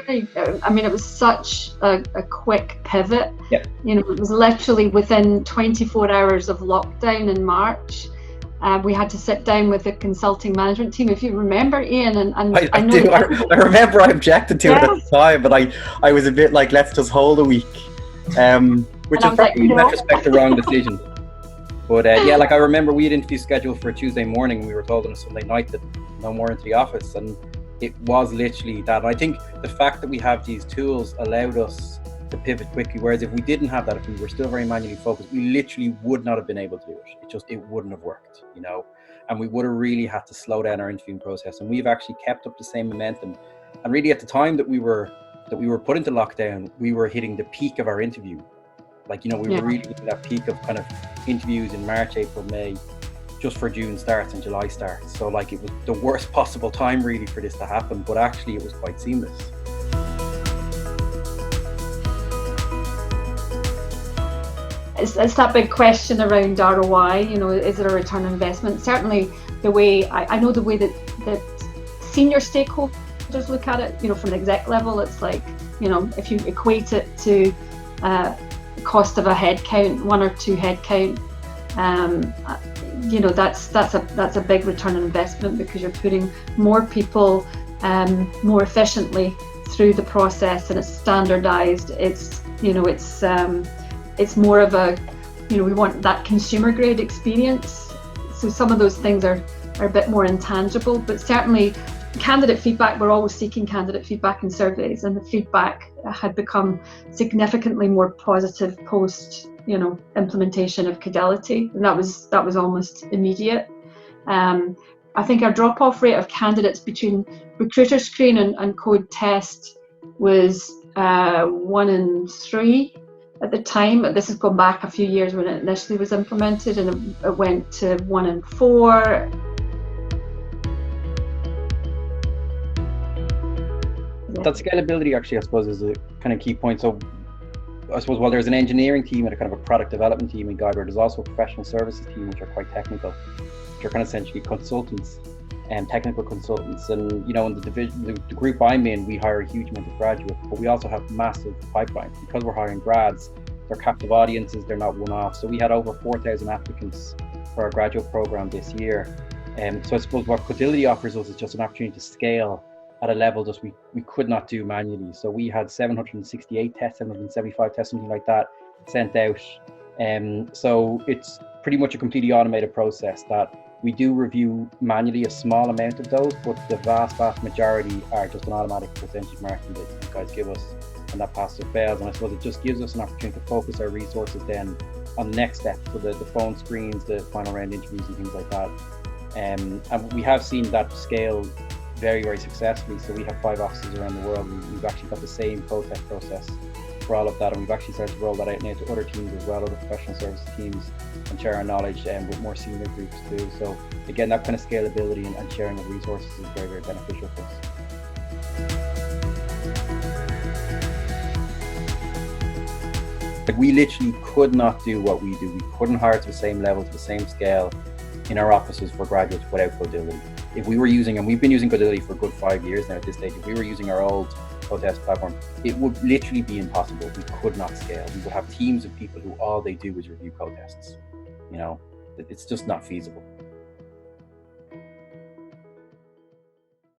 I mean, it was such a quick pivot. Yeah. It was literally within 24 hours of lockdown in March. We had to sit down with the consulting management team, if you remember, Ian. And I do. I remember I objected to it at the time, but I was a bit like, let's just hold a week, which is probably in retrospect the wrong decision. But yeah, like I remember we had interviews scheduled for a Tuesday morning, and we were told on a Sunday night that no more into the office, and it was literally that. And I think the fact that we have these tools allowed us to pivot quickly, whereas if we didn't have that, if we were still very manually focused, we literally would not have been able to do it. It wouldn't have worked, and we would have really had to slow down our interviewing process. And we've actually kept up the same momentum. And really at the time that we were put into lockdown, we were hitting the peak of our interview. Like, we were really hitting that peak of kind of interviews in March, April, May, just for June starts and July starts. So like it was the worst possible time really for this to happen, but actually it was quite seamless. It's that big question around ROI, is it a return on investment? Certainly the way, I know the way that senior stakeholders look at it, from an exec level, it's like, if you equate it to the cost of a headcount, 1 or 2 headcount, that's a big return on investment, because you're putting more people more efficiently through the process, and it's standardized. It's more of a, we want that consumer grade experience. So some of those things are a bit more intangible, but certainly candidate feedback, we're always seeking candidate feedback in surveys, and the feedback had become significantly more positive post, implementation of Codility, and that was almost immediate. I think our drop-off rate of candidates between recruiter screen and code test was 1 in 3 at the time. This has gone back a few years when it initially was implemented, and it went to 1 in 4. That scalability actually, I suppose, is a kind of key point. So I suppose while there's an engineering team and a kind of a product development team in Guidewire, there's also a professional services team, which are quite technical, which are kind of essentially consultants and technical consultants. And, in the division, the group I'm in, we hire a huge amount of graduates, but we also have massive pipelines. Because we're hiring grads, they're captive audiences, they're not one-off. So we had over 4,000 applicants for our graduate program this year. So I suppose what Codility offers us is just an opportunity to scale at a level just we could not do manually. So we had 768 tests, 775 tests, something like that, sent out. So it's pretty much a completely automated process that we do review manually a small amount of those, but the vast majority are just an automatic percentage marking that you guys give us, and that passes or fails. And I suppose it just gives us an opportunity to focus our resources then on the next step, so the phone screens, the final round interviews and things like that. And we have seen that scale very, very successfully. So we have 5 offices around the world. We've actually got the same process for all of that, and we've actually started to roll that out now to other teams as well, other professional services teams, and share our knowledge with more senior groups too. So again, that kind of scalability and sharing of resources is very, very beneficial for us. Like, we literally could not do what we do. We couldn't hire to the same level, to the same scale in our offices for graduates without Codility. If we were using, and we've been using Codility for a good 5 years now at this stage, if we were using our old code test platform, it would literally be impossible. We could not scale. We would have teams of people who all they do is review code tests. It's just not feasible.